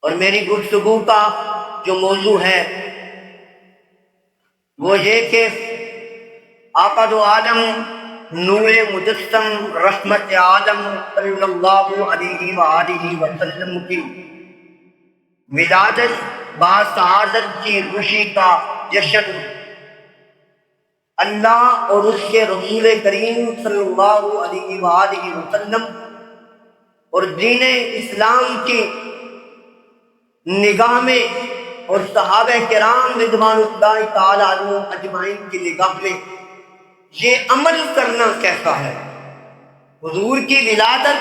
اور میری گفتگو کا جو موضوع ہے وہ یہ کہ آقا دو عالم نور مجسم رحمت عالم صلی اللہ علیہ وآلہ وسلم کی ولادت باسعادت کی خوشی کا جشن اللہ اور اس کے رسول کریم صلی اللہ علیہ وآلہ وسلم اور دین اسلام کی نگاہ میں اور صحابہ کرام رضوان اللہ تعالی عنہم اجمعین کی نگاہ میں یہ عمل کرنا کیسا ہے؟ حضور کی ولادت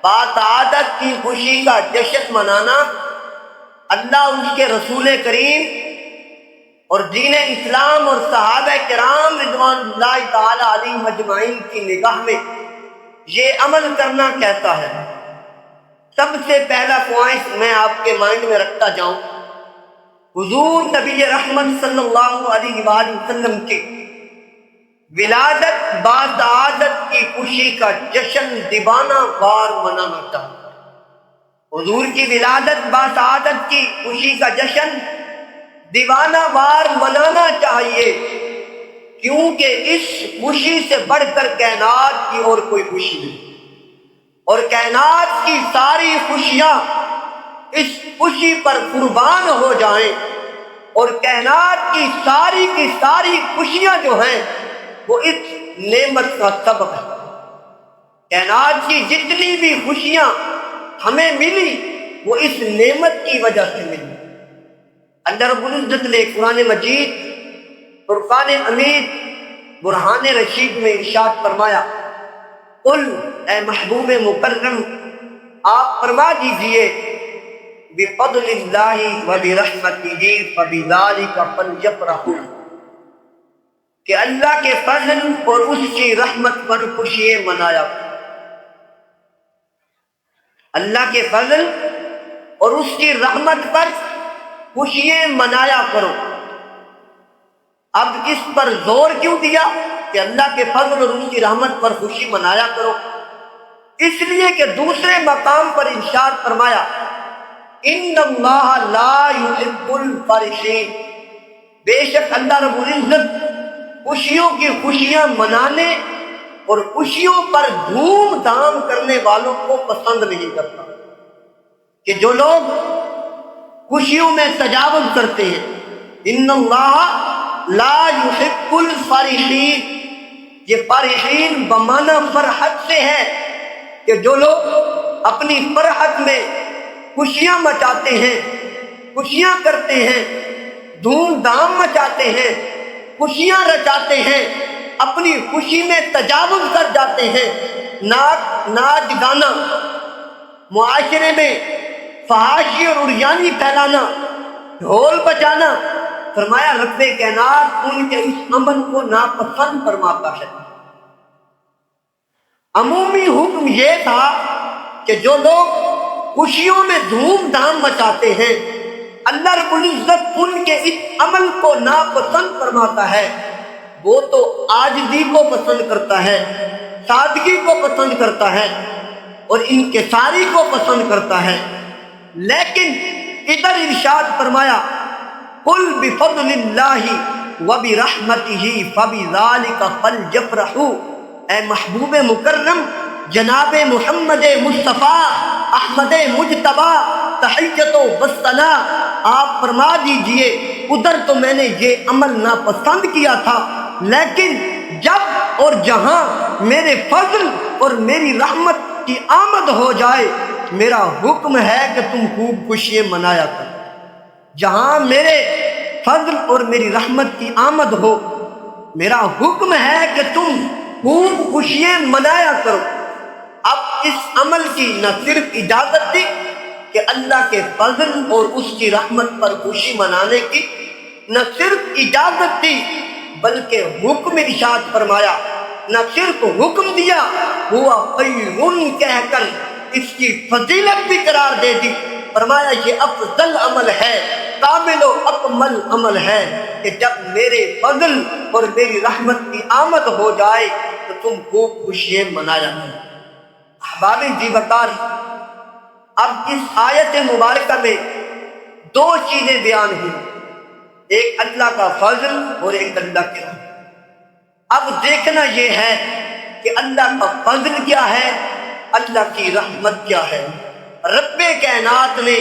باسعادت کی خوشی کا جشن منانا، اللہ اس کے رسول کریم اور دین اسلام اور صحابہ کرام رضوان اللہ تعالی علیہم اجمعین کی نگاہ میں یہ عمل کرنا کیسا ہے؟ سب سے پہلا پوائنٹ میں آپ کے مائنڈ میں رکھتا جاؤں، حضور نبی رحمت صلی اللہ علیہ وآلہ وسلم کی ولادت باسعادت کی خوشی کا جشن دیوانہ وار منانا چاہتا ہے۔ حضور کی ولادت باسعادت کی خوشی کا جشن دیوانہ وار منانا چاہیے، کیونکہ اس خوشی سے بڑھ کر کائنات کی اور کوئی خوشی نہیں، اور کائنات کی ساری خوشیاں اس خوشی پر قربان ہو جائیں، اور کائنات کی ساری خوشیاں جو ہیں وہ اس نعمت کا سبب ہے۔ کائنات کی جتنی بھی خوشیاں ہمیں ملی وہ اس نعمت کی وجہ سے ملی۔ اللہ رب العزت نے قرآن مجید فرقان حمید برہان رشید میں ارشاد فرمایا، قل اے محبوب مکرم آپ فرما دیجئے، بفضل اللہ وبرحمتہ فبذلک فلیفرحوا، کہ اللہ کے فضل اور اس کی رحمت پر خوشی منایا کرو۔ اللہ کے فضل اور اس کی رحمت پر خوشی منایا کرو۔ اب اس پر زور کیوں دیا کہ اللہ کے فضل اور اس کی رحمت پر خوشی منایا کرو؟ اس لیے کہ دوسرے مقام پر ارشاد فرمایا، ان اللہ لا يحب الفرحین، بے شک اللہ رب العزت خوشیوں کی خوشیاں منانے اور خوشیوں پر دھوم دھام کرنے والوں کو پسند نہیں کرتا۔ کہ جو لوگ خوشیوں میں تجاوز کرتے ہیں، ان اللہ لا يحب الفرحین، یہ فرحین بمعنی فرحت سے ہے کہ جو لوگ اپنی فرحت میں خوشیاں مچاتے ہیں، خوشیاں کرتے ہیں، دھوم دھام مچاتے ہیں، خوشیاں رچاتے ہیں، اپنی خوشی میں تجاوز کر جاتے ہیں، ناچ گانا، معاشرے میں فحاشی اور عریانی پھیلانا، ڈھول بجانا، فرمایا رب کائنات ان کے اس عمل کو ناپسند فرماتا ہے۔ عمومی حکم یہ تھا کہ جو لوگ خوشیوں میں دھوم دھام مچاتے ہیں، اللہ رب العزت ان کے اس عمل کو ناپسند فرماتا ہے۔ وہ تو عاجزی کو پسند کرتا ہے، سادگی کو پسند کرتا ہے اور انکساری کو پسند کرتا ہے۔ لیکن ادھر ارشاد فرمایا، قل بفضل اللہ وبرحمتہ فبذلک فلیفرحوا، اے محبوب مکرم جناب محمد مصطفیٰ احمد مجتبیٰ تحیت و بسطنا، آپ فرما دیجئے ادھر تو میں نے یہ عمل ناپسند کیا تھا، لیکن جب اور جہاں میرے فضل اور میری رحمت کی آمد ہو جائے، میرا حکم ہے کہ تم خوب خوشیاں منایا کرو۔ جہاں میرے فضل اور میری رحمت کی آمد ہو، میرا حکم ہے کہ تم خوب خوشیاں منایا کرو۔ اب اس عمل کی نہ صرف اجازت دی کہ اللہ کے فضل اور اس کی رحمت پر خوشی منانے کی، نہ صرف اجازت دی بلکہ حکم ارشاد فرمایا، نہ صرف حکم دیا، ہوا خیر کہہ کر اس کی فضیلت بھی قرار دے دی۔ فرمایا یہ افضل عمل ہے، کامل و اکمل عمل ہے کہ جب میرے فضل اور میری رحمت کی آمد ہو جائے تو تم خوب خوشیاں منایا کرو۔ احباب جی بکار، اب اس آیت مبارکہ میں دو چیزیں بیان ہوئی، ایک اللہ کا فضل اور ایک اللہ کی رحمت۔ اب دیکھنا یہ ہے کہ اللہ کا فضل کیا ہے، اللہ کی رحمت کیا ہے۔ رب کائنات نے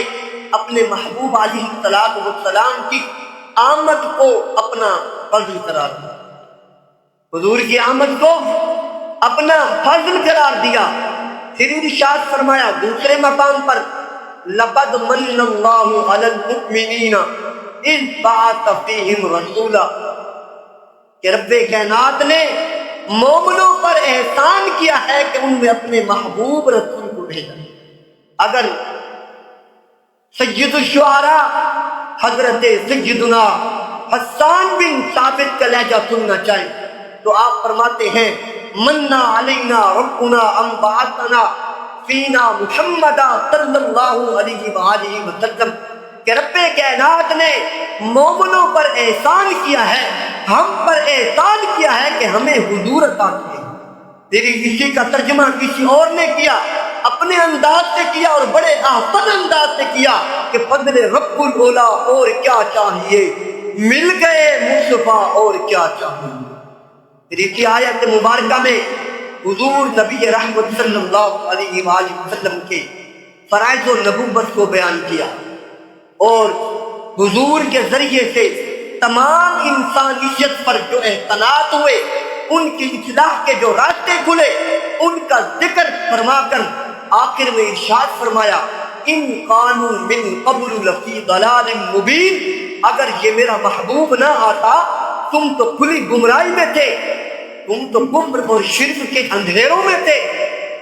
اپنے محبوب علیہ السلام کی آمد کو اپنا فضل قرار دیا، حضور کی آمد کو اپنا فضل قرار دیا۔ پھر ارشاد فرمایا دوسرے مقام پر لقد من اللہ علی المؤمنین اذ بعث فیہم رسولا، کہ رب کائنات نے مومنوں پر احسان کیا ہے کہ ان میں اپنے محبوب رسول کو بھیجا۔ اگر سید الشعراء حضرت سیدنا حسان بن ثابت کا لہجہ سننا چاہیں تو آپ فرماتے ہیں منا علینا ربنا ام بعثنا فینا محمد صلی اللہ علیہ وآلہ وسلم، کہ رب کائنات نے مومنوں پر احسان کیا ہے، ہم پر احسان کیا ہے کہ ہمیں حضور عطا کیے۔ تیری اسی کا ترجمہ کسی اور نے کیا، اپنے انداز سے کیا اور بڑے احسن انداز سے کیا کہ فضل رب الاولا اور کیا چاہیے، مل گئے مصطفیٰ اور کیا چاہیے۔ پھر اسی آیت مبارکہ میں حضور نبی رحمت صلی اللہ علیہ وآلہ وسلم کے فرائض و نبوت کو بیان کیا، اور حضور کے ذریعے سے تمام انسانیت پر جو احسانات ہوئے، ان کی اصلاح کے جو راستے کھلے، ان کا ذکر فرما کر آخر میں ارشاد فرمایا ان قانون من قبل لفی ضلال مبین، اگر یہ میرا محبوب نہ آتا تم تو کھلی گمراہی میں تھے، تم تو کفر اور شرک کے اندھیروں میں تھے،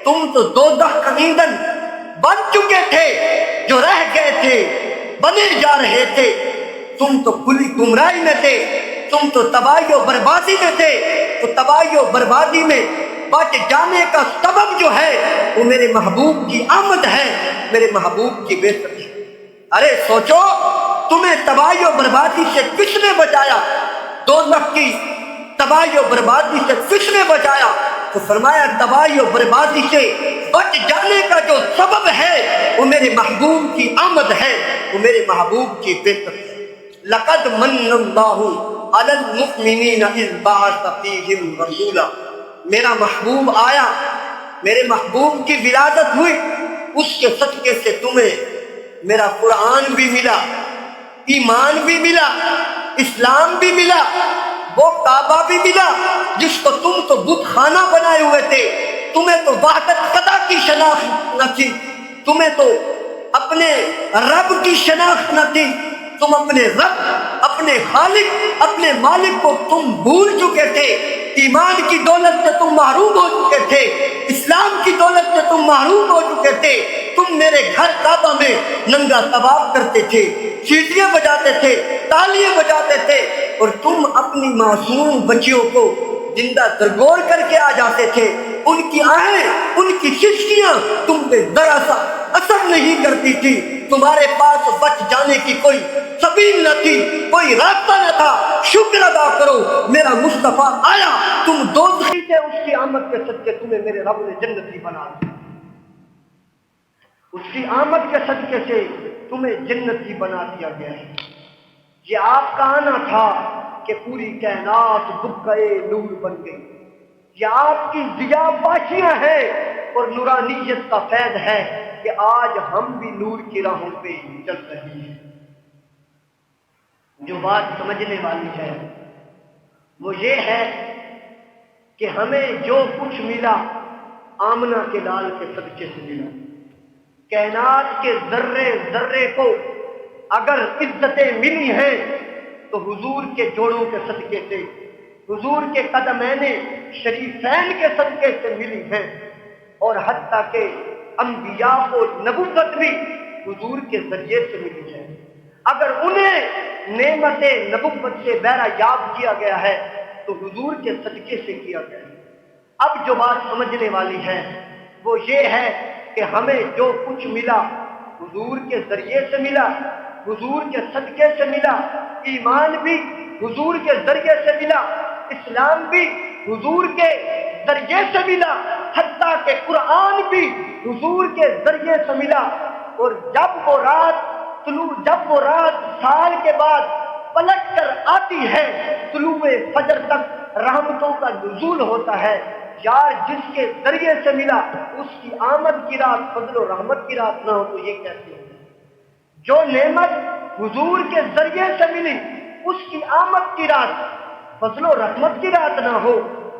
تم تو دوزخ کا ایندھن بن چکے تھے، جو رہ گئے تھے بنے جا رہے تھے، تم تو کھلی گمراہی میں تھے، تم تو تباہی و بربادی میں تھے، تو تباہی و بربادی میں بچ جانے کا سبب جو ہے وہ میرے محبوب کی آمد ہے، میرے محبوب کی بےعزتی۔ ارے سوچو تمہیں تباہی و بربادی سے کس نے بچایا؟ دوزخ کی تباہی و بربادی سے کس نے بچایا؟ تو فرمایا تباہی و بربادی سے بچ جانے کا جو سبب ہے وہ میرے محبوب کی آمد ہے، وہ میرے محبوب کی بےعزتی ہے۔ لقد من اللہ علی المؤمنین اذ بعث فیہم رسولا، میرا محبوب آیا، میرے محبوب کی ولادت ہوئی، اس کے صدقے سے تمہیں میرا قرآن بھی ملا، ایمان بھی ملا، اسلام بھی ملا، وہ کعبہ بھی ملا جس کو تم تو بت خانہ بنائے ہوئے تھے، تمہیں تو وحدت خدا کی شناخت نہ تھی، تمہیں تو اپنے رب کی شناخت نہ تھی، تم اپنے رب، اپنے خالق، اپنے مالک کو تم بھول چکے تھے، ایمان کی دولت سے تم محروم ہو چکے تھے، اسلام کی دولت سے تم محروم ہو چکے تھے، تم میرے گھر کعبہ میں ننگا طواف کرتے تھے، سیٹیاں بجاتے تھے، تالیاں بجاتے تھے، اور تم اپنی معصوم بچیوں کو زندہ درگور کر کے آ جاتے تھے، ان کی آہیں، ان کی سسکیاں تم پہ ذرا سا اثر نہیں کرتی تھی، تمہارے پاس بچ جانے کی کوئی سبیل نہ تھی، کوئی راستہ نہ تھا۔ شکر ادا کرو میرا مصطفیٰ آیا، تم دوزخی تھے، اس کی آمد کے صدقے تمہیں میرے رب نے جنتی بنا دیا، اس کی آمد کے صدقے سے تمہیں جنتی بنا دیا گیا ہے۔ یہ آپ کا آنا تھا کہ پوری کائنات بقعے نور بن گئی، یہ آپ کی ضیاء پاشیاں ہیں اور نورانیت کا فیض ہے کہ آج ہم بھی نور کی راہوں پہ چل رہے ہیں۔ جو بات سمجھنے والی ہے وہ یہ ہے کہ ہمیں جو کچھ ملا آمنہ کے لال کے صدقے سے ملا۔ کائنات کے ذرے ذرے کو اگر عزتیں ملی ہیں تو حضور کے جوڑوں کے صدقے سے، حضور کے قدمین شریفین کے صدقے سے ملی ہیں، اور حتیٰ کہ انبیاء کو نبوت بھی حضور کے ذریعے سے ملی ہے۔ اگر انہیں نعمت نبوت سے بہرہ یاب کیا گیا ہے تو حضور کے صدقے سے کیا گیا ہے۔ اب جو بات سمجھنے والی ہے وہ یہ ہے کہ ہمیں جو کچھ ملا حضور کے ذریعے سے ملا، حضور کے صدقے سے ملا، ایمان بھی حضور کے ذریعے سے ملا، اسلام بھی حضور کے ذریعے سے ملا، حتیٰ کہ قرآن بھی حضور کے ذریعے سے ملا۔ اور جب وہ رات سال کے بعد پلٹ کر آتی ہے، طلوع فجر تک رحمتوں کا نزول ہوتا ہے۔ یار جس کے ذریعے سے ملا اس کی آمد کی رات فضل و رحمت کی رات نہ ہو تو یہ کیسے ہو؟ جو نعمت حضور کے ذریعے سے ملی اس کی آمد کی رات فضل و رحمت کی رات نہ ہو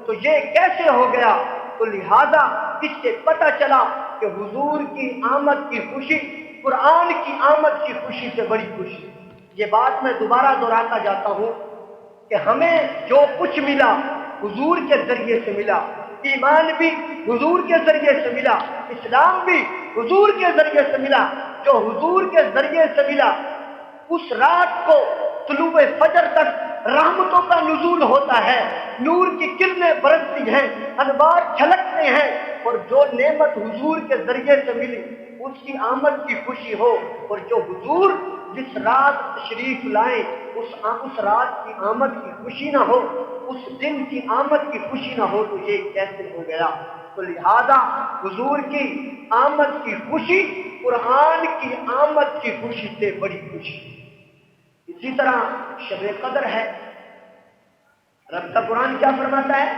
تو یہ کیسے ہو گیا؟ تو لہذا اس سے پتہ چلا کہ حضور کی آمد کی خوشی قرآن کی آمد کی خوشی سے بڑی خوشی۔ یہ بات میں دوبارہ دہراتا جاتا ہوں کہ ہمیں جو کچھ ملا حضور کے ذریعے سے ملا، ایمان بھی حضور کے ذریعے سے ملا، اسلام بھی حضور کے ذریعے سے ملا۔ جو حضور کے ذریعے سے ملا اس رات کو طلوع فجر تک رحمتوں کا نزول ہوتا ہے، نور کی کرنیں برستی ہیں، انوار چھلکتے ہیں، اور جو نعمت حضور کے ذریعے سے ملی اس کی آمد کی خوشی ہو، اور جو حضور جس رات تشریف لائیں اس رات کی آمد کی خوشی نہ ہو، اس دن کی آمد کی خوشی نہ ہو تو یہ کیسے ہو گیا؟ تو لہذا حضور کی آمد کی خوشی قرآن کی آمد کی خوشی سے بڑی خوشی۔ اسی طرح شب قدر ہے، رب کا قرآن کیا فرماتا ہے؟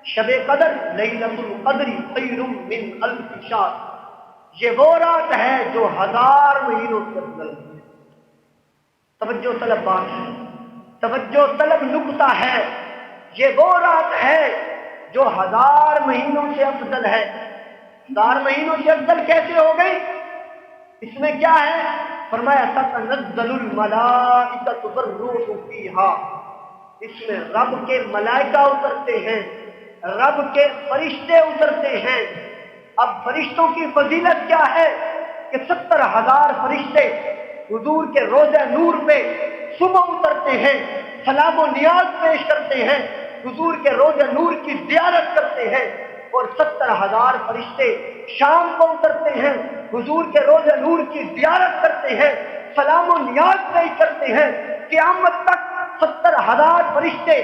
شب قدر لیلۃ القدر خیر من الف شہر، یہ وہ رات ہے جو 1000 مہینوں سے افضل ہے۔ توجہ طلب بات ہے، توجہ طلب نکتہ ہے، یہ وہ رات ہے جو 1000 مہینوں سے افضل ہے۔ 1000 مہینوں سے افضل کیسے ہو گئی؟ اس میں کیا ہے؟ فرمایا تتنزل الملائکۃ والروح فیہا، اس میں رب کے ملائکہ اترتے ہیں، رب کے فرشتے اترتے ہیں۔ اب فرشتوں کی فضیلت کیا ہے کہ 70,000 فرشتے حضور کے روضہ نور پہ صبح اترتے ہیں، سلام و نیاز پیش کرتے ہیں، حضور کے روضہ نور کی زیارت کرتے ہیں، اور 70,000 فرشتے شام کو اترتے ہیں، حضور کے روضہ نور کی زیارت کرتے ہیں، سلام و نیاز پیش کرتے ہیں۔ قیامت تک 70,000 فرشتے،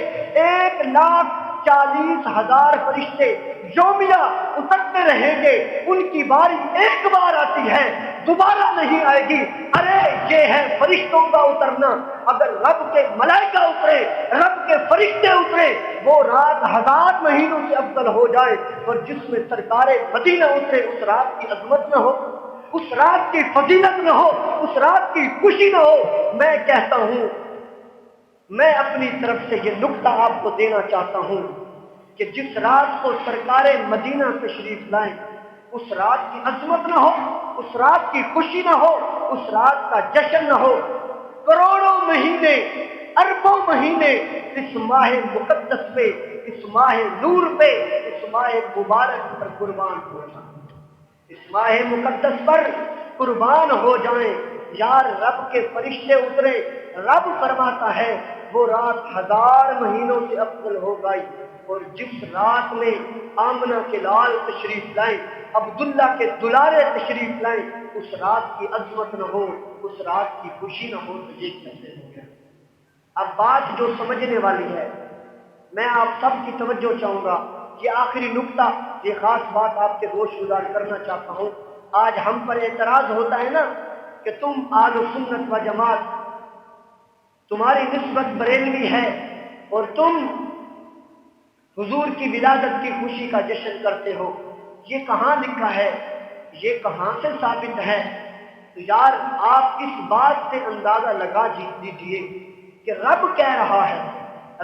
1,40,000 فرشتے یومیہ اترتے رہیں گے، ان کی باری ایک بار آتی ہے، دوبارہ نہیں آئے گی۔ ارے یہ ہے فرشتوں کا اترنا۔ اگر رب کے ملائکہ اترے، رب کے فرشتے اترے، وہ رات 1000 مہینوں سے افضل ہو جائے، اور جس میں سرکار مدینہ اترے اس رات کی عظمت نہ ہو، اس رات کی فضیلت نہ ہو، اس رات کی خوشی نہ ہو۔ میں کہتا ہوں، میں اپنی طرف سے یہ نکتہ آپ کو دینا چاہتا ہوں کہ جس رات کو سرکار مدینہ تشریف لائیں اس رات کی عظمت نہ ہو، اس رات کی خوشی نہ ہو، اس رات کا جشن نہ ہو، کروڑوں مہینے، اربوں مہینے اس ماہ مقدس پہ، اس ماہ نور پہ، اس ماہ مبارک پر قربان ہو جائیں، اس ماہ مقدس پر قربان ہو جائیں۔ یار رب کے فرشتے اترے، رب فرماتا ہے وہ رات 1000 مہینوں سے افضل ہو گئی، اور جس رات میں آمنہ کے لال تشریف لائیں، عبداللہ کے دلارے تشریف لائیں، اس رات کی عظمت نہ ہو، اس رات کی خوشی نہ ہو تو یہ کیسے ہو گیا؟ اب بات جو سمجھنے والی ہے، میں آپ سب کی توجہ چاہوں گا، یہ آخری نکتہ، یہ خاص بات آپ کے گوش گزار کرنا چاہتا ہوں۔ آج ہم پر اعتراض ہوتا ہے نا کہ تم اہل سنت و جماعت، تمہاری نسبت بریلوی ہے اور تم حضور کی ولادت کی خوشی کا جشن کرتے ہو، یہ کہاں لکھا ہے؟ یہ کہاں سے ثابت ہے؟ تو یار آپ اس بات سے اندازہ لگا دیجئے کہ رب کہہ رہا ہے،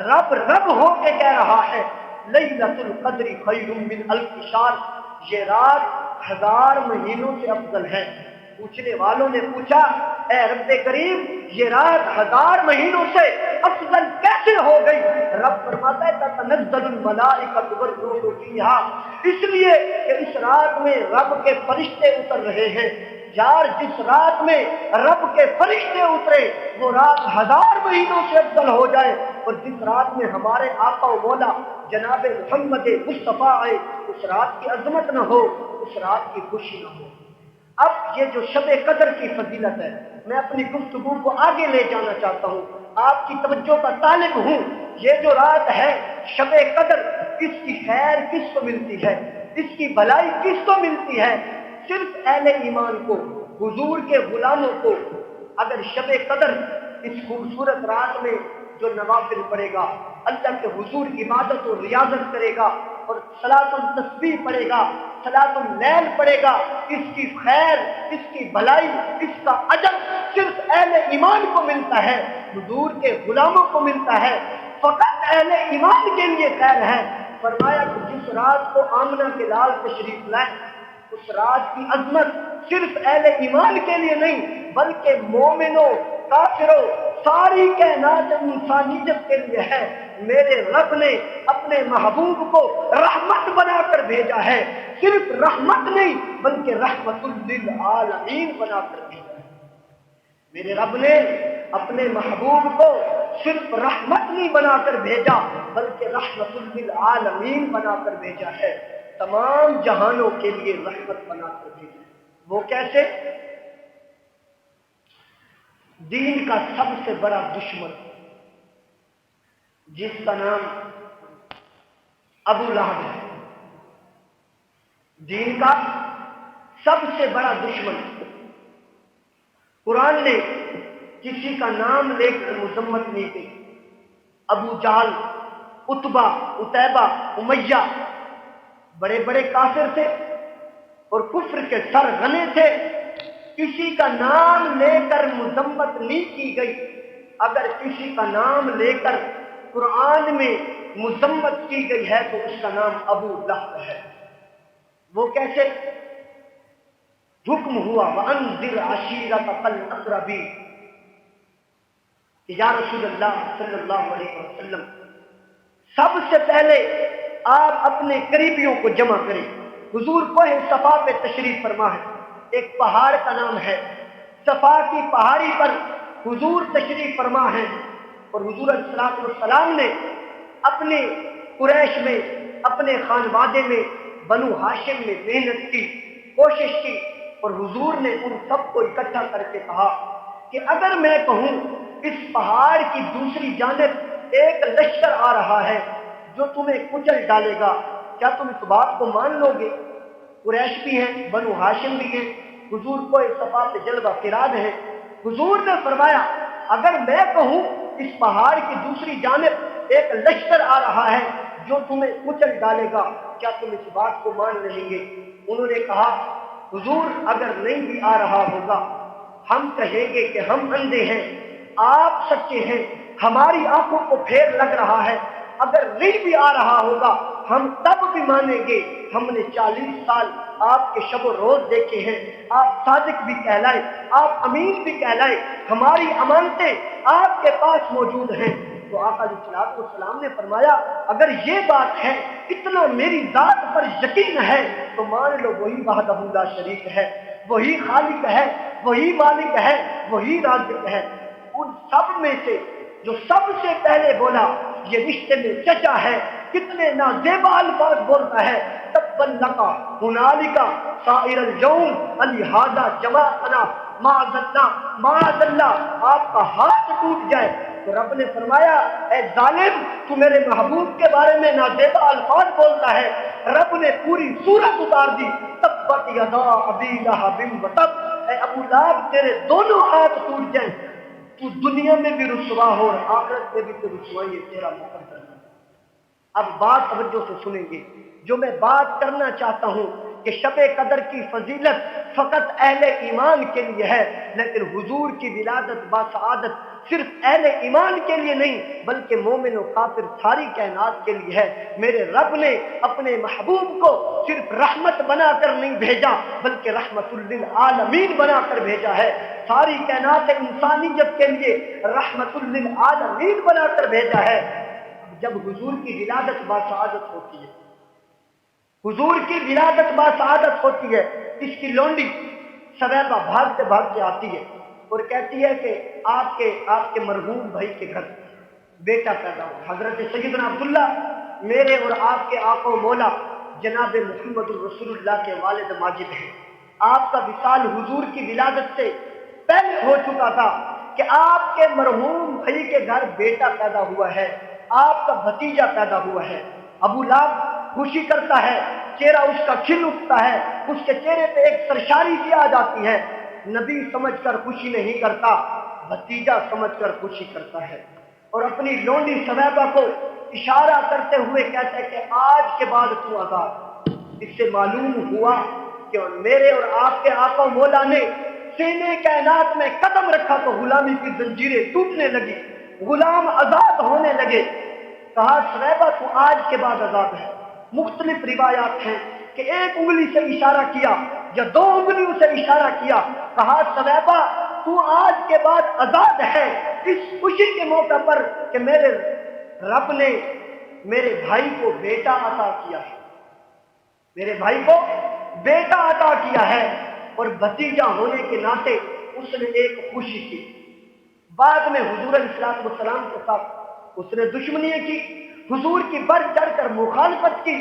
رب ہو کے کہہ رہا ہے لیلۃ القدر خیر من الف شہر، یہ رات 1000 مہینوں سے افضل ہے۔ پوچھنے والوں نے پوچھا اے رب کریم یہ رات 1000 مہینوں سے افضل کیسے ہو گئی؟ رب فرماتا ہے تتنزل الملائکۃ والروح فیہا، اس لیے کہ اس رات میں رب کے فرشتے اتر رہے ہیں۔ یار جس رات میں رب کے فرشتے اترے وہ رات 1000 مہینوں سے افضل ہو جائے، اور جس رات میں ہمارے آقا و مولا جناب محمد مصطفیٰ آئے اس رات کی عظمت نہ ہو، اس رات کی خوشی نہ ہو۔ اب یہ جو شب قدر کی فضیلت ہے، میں اپنی گفتگو کو آگے لے جانا چاہتا ہوں، آپ کی توجہ کا طالب ہوں۔ یہ جو رات ہے شب قدر، اس کی خیر کس کو ملتی ہے، اس کی بھلائی کس کو ملتی ہے؟ صرف اہل ایمان کو، حضور کے غلاموں کو اگر شب قدر اس خوبصورت رات میں جو نوافل پڑھے گا، اللہ کے حضور عبادت و ریاضت کرے گا اور صلاۃ التسبیح پڑھے گا، صلاۃ اللیل پڑھے گا، اس کی خیر، اس کی بھلائی، اس کا اجر صرف اہل ایمان کو ملتا ہے، حضور کے غلاموں کو ملتا ہے، فقط اہل ایمان کے لیے خیر ہے۔ فرمایا کہ جس رات کو آمنہ کے لال تشریف لائے، اس رات کی عظمت صرف اہل ایمان کے لیے نہیں بلکہ مومنوں، کافروں، ساری کائنات انسانیت کے لیے ہے۔ میرے رب نے اپنے محبوب کو رحمت بنا کر بھیجا ہے، صرف رحمت نہیں بلکہ رحمت للعالمین بنا کر بھیجا ہے۔ میرے رب نے اپنے محبوب کو صرف رحمت نہیں بنا کر بھیجا بلکہ رحمت للعالمین بنا کر بھیجا ہے، تمام جہانوں کے لیے رحمت بنا کر بھیجا ہے۔ وہ کیسے؟ دین کا سب سے بڑا دشمن جس کا نام ابو لہب ہے، دین کا سب سے بڑا دشمن، قرآن نے کسی کا نام لے کر مذمت نہیں کی۔ ابو جہل، عتبہ، عتیبہ، امیہ بڑے بڑے کافر تھے اور کفر کے سر غنے تھے، کسی کا نام لے کر مذمت نہیں کی گئی۔ اگر کسی کا نام لے کر قرآن میں مذمت کی گئی ہے تو اس کا نام ابو لہب ہے۔ وہ کیسے؟ حکم ہوا وَأَنذِرْ عَشِيرَتَكَ الْأَقْرَبِينَ کہ یا رسول اللہ صلی اللہ علیہ وسلم سب سے پہلے آپ اپنے قریبیوں کو جمع کریں۔ حضور کوہ صفا پہ تشریف فرما ہے، ایک پہاڑ کا نام ہے، صفا کی پہاڑی پر حضور تشریف فرما ہے، اور حضور علیہ السلام نے اپنے قریش میں، اپنے خانوادے میں، بنو ہاشم میں محنت کی، کوشش کی، اور حضور نے ان سب کو اکٹھا کر کے کہا کہ اگر میں کہوں اس پہاڑ کی دوسری جانب ایک لشکر آ رہا ہے جو تمہیں کچل ڈالے گا، کیا تم اس بات کو مان لو گے؟ قریش بھی ہیں، بنو ہاشم بھی ہیں، حضور کو اس صفا پہ جلوہ فراد ہے۔ حضور نے فرمایا اگر میں کہوں اس پہاڑ کی دوسری جانب ایک لشکر آ رہا ہے جو تمہیں کچل ڈالے گا، کیا تم اس بات کو مان لیں گے؟ انہوں نے کہا حضور اگر نہیں بھی آ رہا ہوگا ہم کہیں گے کہ ہم اندھے ہیں، آپ سچے ہیں، ہماری آنکھوں کو پھیر لگ رہا ہے، اگر نہیں بھی آ رہا ہوگا ہم تب بھی مانیں گے، ہم نے 40 سال آپ کے شب و روز دیکھے ہیں، آپ صادق بھی کہلائے، آپ امین بھی کہلائے، ہماری امانتیں آپ کے پاس موجود ہیں۔ تو آقا علیہ السلام نے فرمایا اگر یہ بات ہے، اتنا میری ذات پر یقین ہے تو مان لو وہی وحدہ لا شریک ہے، وہی خالق ہے، وہی مالک ہے، وہی رازق ہے۔ ان سب میں سے جو سب سے پہلے بولا یہ رشتے میں چچا ہے، کتنے نازیبا الفاظ بولتا ہے، تبًا لک ہنالک سائر اليوم لہذا جمعتنا معاذ اللہ، آپ کا ہاتھ ٹوٹ جائے۔ تو رب نے فرمایا اے ظالم تو میرے محبوب کے بارے میں نازیبا الفاظ بولتا ہے، رب نے پوری سورت اتار دی، تبت یدا ابی لہب وتب، اے ابو لہب تیرے دونوں ہاتھ ٹوٹ جائیں، تو دنیا میں بھی رسوا ہو اور آخرت میں بھی تو رسوائی تیرا مقدر ہے۔ اب بات توجہ سے سنیں گے، جو میں بات کرنا چاہتا ہوں کہ شب قدر کی فضیلت فقط اہل ایمان کے لیے ہے، لیکن حضور کی ولادت باسعادت صرف اہل ایمان کے لیے نہیں بلکہ مومن و کافر ساری کائنات کے لیے ہے۔ میرے رب نے اپنے محبوب کو صرف رحمت بنا کر نہیں بھیجا بلکہ رحمت للعالمین بنا کر بھیجا ہے، ساری کائنات انسانیت کے لیے رحمت للعالمین بنا کر بھیجا ہے۔ جب حضور کی ولادت باسعادت ہوتی ہے، حضور کی ولادت باسعادت ہوتی ہے، اس کی لونڈی سویبہ بھاگتے بھاگتے آتی ہے اور کہتی ہے کہ آپ کے مرحوم بھائی کے گھر بیٹا پیدا ہو۔ حضرت سیدنا عبداللہ میرے اور آپ کے آقا و مولا جناب محمد الرسول اللہ کے والد ماجد ہیں۔ آپ کا وصال حضور کی ولادت سے پہلے ہو چکا تھا کہ آپ کے مرحوم بھائی کے گھر بیٹا پیدا ہوا ہے، آپ کا بھتیجا پیدا ہوا ہے۔ ابو لہب خوشی کرتا ہے، چہرہ اس کا کھل اٹھتا ہے، اس کے چہرے پہ ایک سرشاری سی آ جاتی ہے۔ نبی سمجھ کر خوشی نہیں کرتا، بھتیجا سمجھ کر خوشی کرتا ہے، اور اپنی لونڈی سویبہ کو اشارہ کرتے ہوئے کہتا ہے کہ آج کے بعد تو آزاد۔ اس سے معلوم ہوا کہ میرے اور آپ کے آقا مولا نے سینے کائنات میں قدم رکھا تو غلامی کی زنجیریں ٹوٹنے لگی، غلام آزاد ہونے لگے۔ کہا سویبہ تو آج کے بعد آزاد ہے۔ مختلف روایات ہیں کہ ایک انگلی سے اشارہ کیا یا دو انگلیوں سے اشارہ کیا، کہا سویبہ تو آج کے بعد آزاد ہے، اس خوشی کے موقع پر کہ میرے رب نے میرے بھائی کو بیٹا عطا کیا ہے، میرے بھائی کو بیٹا عطا کیا ہے، اور بھتیجا ہونے کے ناطے اس نے ایک خوشی کی۔ بعد میں حضور علیہ السلام کے ساتھ اس نے دشمنی کی، حضور کی بڑھ چڑھ کر مخالفت کی۔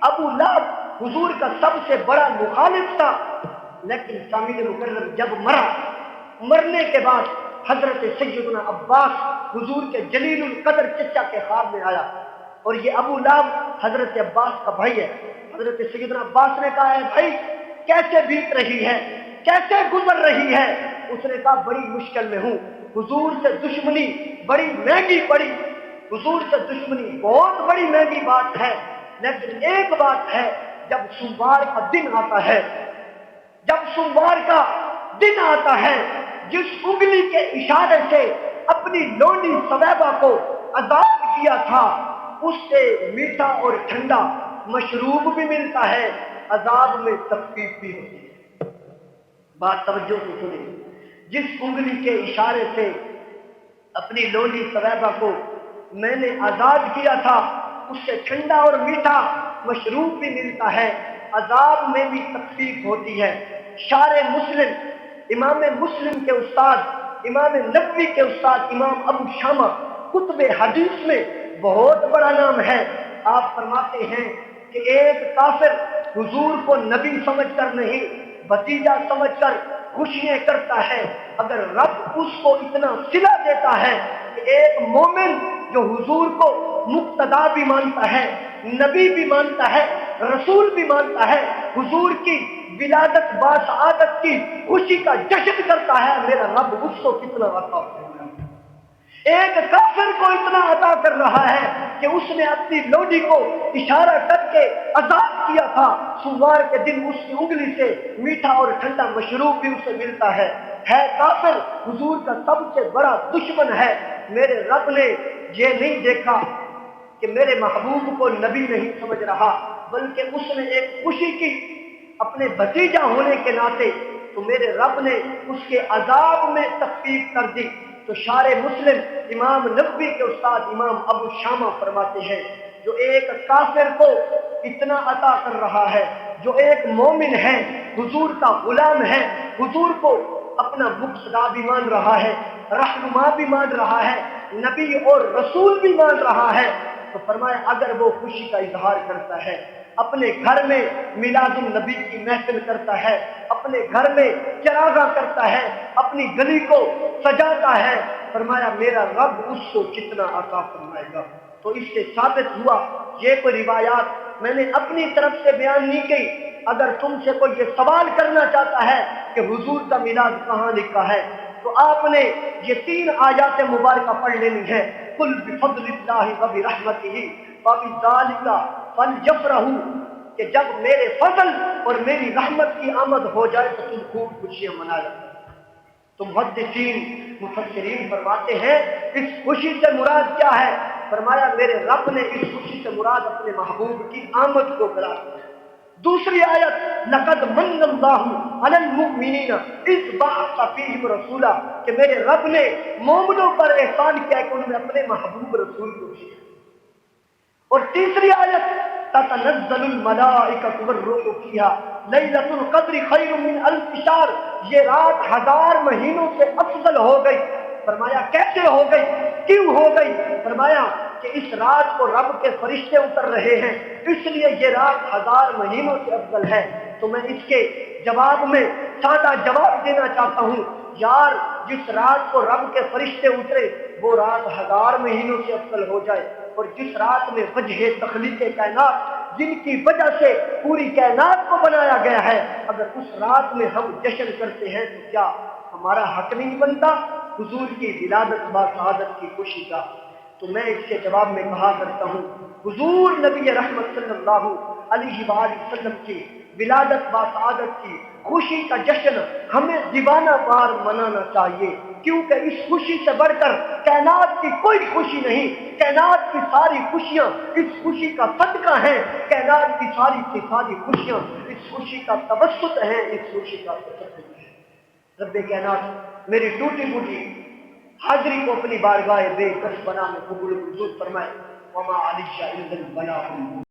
ابو لہب حضور کا سب سے بڑا مخالف تھا، لیکن سامعین مکرم جب مرنے کے بعد حضرت سیدنا عباس حضور کے جلیل القدر چچا کے خواب میں آیا، اور یہ ابو لہب حضرت عباس کا بھائی ہے۔ حضرت سیدنا عباس نے کہا ہے بھائی کیسے بیت رہی ہے، کیسے گزر رہی ہے؟ اس نے کہا بڑی مشکل میں ہوں، حضور سے دشمنی بڑی مہنگی پڑی، حضور سے دشمنی بہت بڑی مہنگی بات ہے، لیکن ایک بات ہے، جب سوموار کا دن آتا ہے، جب سوموار کا دن آتا ہے، جس انگلی کے اشارے سے اپنی لونڈی سویبہ کو آزاد کیا تھا، اس سے میٹھا اور ٹھنڈا مشروب بھی ملتا ہے، عذاب میں تخفیف بھی ہوتی ہے۔ بات توجہ سے سنیں، جس انگلی کے اشارے سے اپنی لونڈی سویبہ کو میں نے آزاد کیا تھا، اس سے ٹھنڈا اور میٹھا مشروب بھی ملتا ہے، عذاب میں بھی تخفیف ہوتی ہے۔ شارح مسلم، امام مسلم کے استاد، امام نبوی کے استاد امام ابو شامہ کتب حدیث میں بہت بڑا نام ہے۔ آپ فرماتے ہیں کہ ایک کافر حضور کو نبی سمجھ کر نہیں، بھتیجا سمجھ کر خوشیاں کرتا ہے، اگر رب اس کو اتنا صلہ دیتا ہے کہ ایک مومن جو حضور کو مقتدا بھی مانتا ہے، نبی بھی مانتا ہے، رسول بھی مانتا ہے، حضور کی ولادت باسعادت کی خوشی کا جشن کرتا ہے، میرا رب اس کو کتنا عطا کرتا ہے۔ ایک کافر کو اتنا عطا کر رہا ہے کہ اس نے اپنی لوڈی کو اشارہ کر کے آزاد کیا تھا، سوموار کے دن اس کی انگلی سے میٹھا اور ٹھنڈا مشروب بھی اسے ملتا ہے کافر حضور کا سب سے بڑا دشمن ہے۔ میرے رب نے یہ نہیں دیکھا کہ میرے محبوب کو نبی نہیں سمجھ رہا، بلکہ اس نے ایک خوشی کی اپنے بھتیجا ہونے کے ناطے، تو میرے رب نے اس کے عذاب میں تخفیف کر دی۔ تو شارح مسلم امام نبوی کے استاد امام ابو شامہ فرماتے ہیں جو ایک کافر کو اتنا عطا کر رہا ہے، جو ایک مومن ہے، حضور کا غلام ہے، حضور کو اپنا مقتدا بھی مان رہا ہے، رہنما بھی مان رہا ہے، نبی اور رسول بھی مان رہا ہے، تو فرمایا اگر وہ خوشی کا اظہار کرتا ہے، اپنے گھر میں میلاد النبی کی محفل کرتا ہے، اپنے گھر میں چراغاں کرتا ہے، اپنی گلی کو سجاتا ہے، فرمایا میرا رب اس کو کتنا عطا فرمائے گا۔ تو اس سے ثابت ہوا، یہ کوئی روایات میں نے اپنی طرف سے بیان نہیں کی، اگر تم سے کوئی یہ سوال کرنا چاہتا ہے کہ حضور کا میلاد کہاں لکھا ہے تو آپ نے یہ 3 آیات مبارکہ پڑھ لینی ہے، قل بفضل اللہ وبرحمتہ فبذلک فلیفرحوا، کہ جب میرے فضل اور میری رحمت کی آمد ہو جائے تو تم خوب خوشیاں منایا۔ تو محدثین مفسرین فرماتے ہیں اس خوشی سے مراد کیا ہے؟ فرمایا میرے رب نے اس خوشی سے مراد اپنے محبوب کی آمد کو قرار دیا۔ دوسری آیت لقد من اللہ علی المؤمنین اذ بعث فیہم رسولا، کہ میرے رب نے مومنوں پر احسان کیا کہ انہوں نے اپنے محبوب رسول کو بھیجا۔ اور تیسری آیت تتنزل الملائکۃ والروح فیہا لیلۃ القدر خیر من الف شہر، یہ رات 1000 مہینوں سے افضل ہو گئی۔ فرمایا کیسے ہو گئی، کیوں ہو گئی؟ فرمایا کہ اس رات کو رب کے فرشتے اتر رہے ہیں، اس لیے یہ رات 1000 مہینوں سے افضل ہے۔ تو میں اس کے جواب میں سادہ جواب دینا چاہتا ہوں، یار جس رات کو رب کے فرشتے اترے وہ رات 1000 مہینوں سے افضل ہو جائے، اور جس رات میں وجہ تخلیق کائنات جن کی وجہ سے پوری کائنات کو بنایا گیا ہے، اگر اس رات میں ہم جشن کرتے ہیں تو کیا ہمارا حق نہیں بنتا حضور کی ولادت با سعادت کی خوشی کا؟ تو میں اس کے جواب میں کہا کرتا ہوں، حضور نبی رحمت صلی اللہ علیہ وآلہ وسلم کی ولادت با سعادت کی خوشی کا جشن ہمیں دیوانہ وار منانا چاہیے، کیونکہ اس خوشی سے بڑھ کر کائنات کی کوئی خوشی نہیں۔ کائنات کی ساری خوشیاں اس خوشی کا صدقہ ہیں، کائنات کی ساری خوشیاں اس خوشی کا تبسط ہیں، اس خوشی کا تصدق ہے۔ رب کائنات میری ٹوٹی پھوٹی حاضری کو اپنی بارگاہ بے کس بنا میں قبول منظور فرمائے۔ وما علیہ الا البلاغ